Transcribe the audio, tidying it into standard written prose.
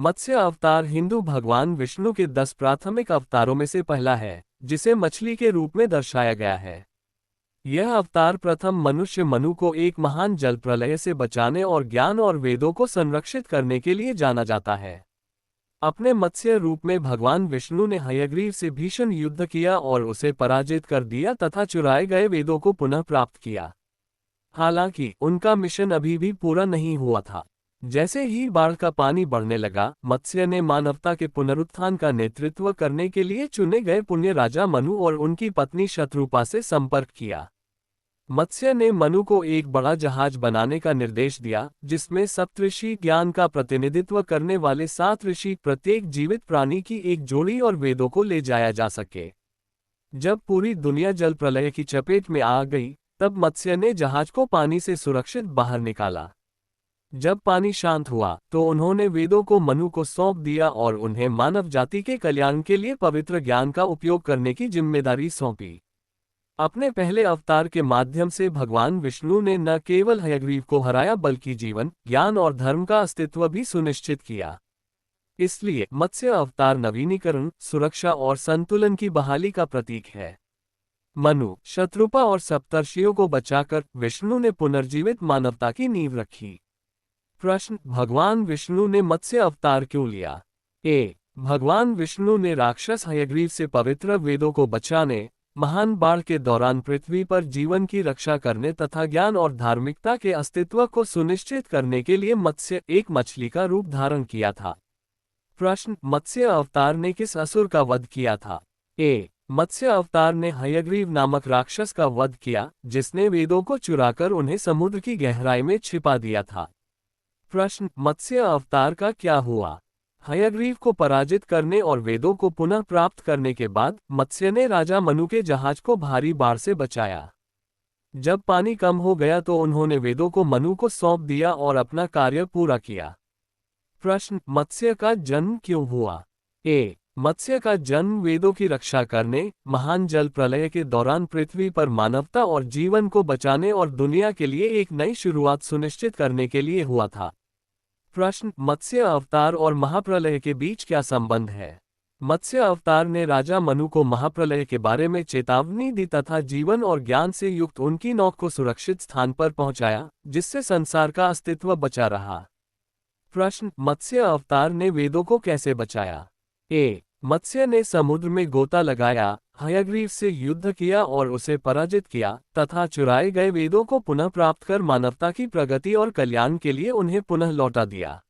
मत्स्य अवतार हिंदू भगवान विष्णु के 10 प्राथमिक अवतारों में से पहला है, जिसे मछली के रूप में दर्शाया गया है। यह अवतार प्रथम मनुष्य मनु को एक महान जल प्रलय से बचाने और ज्ञान और वेदों को संरक्षित करने के लिए जाना जाता है। अपने मत्स्य रूप में भगवान विष्णु ने हयग्रीव से भीषण युद्ध किया और उसे पराजित कर दिया तथा चुराए गए वेदों को पुनः प्राप्त किया। हालांकि उनका मिशन अभी भी पूरा नहीं हुआ था। जैसे ही बाढ़ का पानी बढ़ने लगा, मत्स्य ने मानवता के पुनरुत्थान का नेतृत्व करने के लिए चुने गए पुण्य राजा मनु और उनकी पत्नी शत्रुपा से संपर्क किया। मत्स्य ने मनु को एक बड़ा जहाज बनाने का निर्देश दिया, जिसमें सप्तऋषि ज्ञान का प्रतिनिधित्व करने वाले 7 ऋषि प्रत्येक जीवित प्राणी की एक जोड़ी और वेदों को ले जाया जा सके। जब पूरी दुनिया जल प्रलय की चपेट में आ गई, तब मत्स्य ने जहाज को पानी से सुरक्षित बाहर निकाला। जब पानी शांत हुआ, तो उन्होंने वेदों को मनु को सौंप दिया और उन्हें मानव जाति के कल्याण के लिए पवित्र ज्ञान का उपयोग करने की जिम्मेदारी सौंपी। अपने पहले अवतार के माध्यम से भगवान विष्णु ने न केवल हयग्रीव को हराया बल्कि जीवन, ज्ञान और धर्म का अस्तित्व भी सुनिश्चित किया। इसलिए मत्स्य अवतार नवीनीकरण, सुरक्षा और संतुलन की बहाली का प्रतीक है। मनु, शत्रुपा और सप्तर्षियों को बचाकर विष्णु ने पुनर्जीवित मानवता की नींव रखी। प्रश्न: भगवान विष्णु ने मत्स्य अवतार क्यों लिया? ए. भगवान विष्णु ने राक्षस हयग्रीव से पवित्र वेदों को बचाने, महान बाढ़ के दौरान पृथ्वी पर जीवन की रक्षा करने तथा ज्ञान और धार्मिकता के अस्तित्व को सुनिश्चित करने के लिए मत्स्य, एक मछली का रूप धारण किया था। प्रश्न: मत्स्य अवतार ने किस असुर का वध किया था? ए. मत्स्य अवतार ने हयग्रीव नामक राक्षस का वध किया, जिसने वेदों को चुराकर उन्हें समुद्र की गहराई में छिपा दिया था। प्रश्न: मत्स्य अवतार का क्या हुआ? हयग्रीव को पराजित करने और वेदों को पुनः प्राप्त करने के बाद मत्स्य ने राजा मनु के जहाज को भारी बाढ़ से बचाया। जब पानी कम हो गया तो उन्होंने वेदों को मनु को सौंप दिया और अपना कार्य पूरा किया। प्रश्न: मत्स्य का जन्म क्यों हुआ? ए. मत्स्य का जन्म वेदों की रक्षा करने, महान जल प्रलय के दौरान पृथ्वी पर मानवता और जीवन को बचाने और दुनिया के लिए एक नई शुरुआत सुनिश्चित करने के लिए हुआ था। प्रश्न: मत्स्य अवतार और महाप्रलय के बीच क्या संबंध है? मत्स्य अवतार ने राजा मनु को महाप्रलय के बारे में चेतावनी दी तथा जीवन और ज्ञान से युक्त उनकी नौक को सुरक्षित स्थान पर पहुंचाया, जिससे संसार का अस्तित्व बचा रहा। प्रश्न: मत्स्य अवतार ने वेदों को कैसे बचाया? ए. मत्स्य ने समुद्र में गोता लगाया, हयग्रीव से युद्ध किया और उसे पराजित किया तथा चुराए गए वेदों को पुनः प्राप्त कर मानवता की प्रगति और कल्याण के लिए उन्हें पुनः लौटा दिया।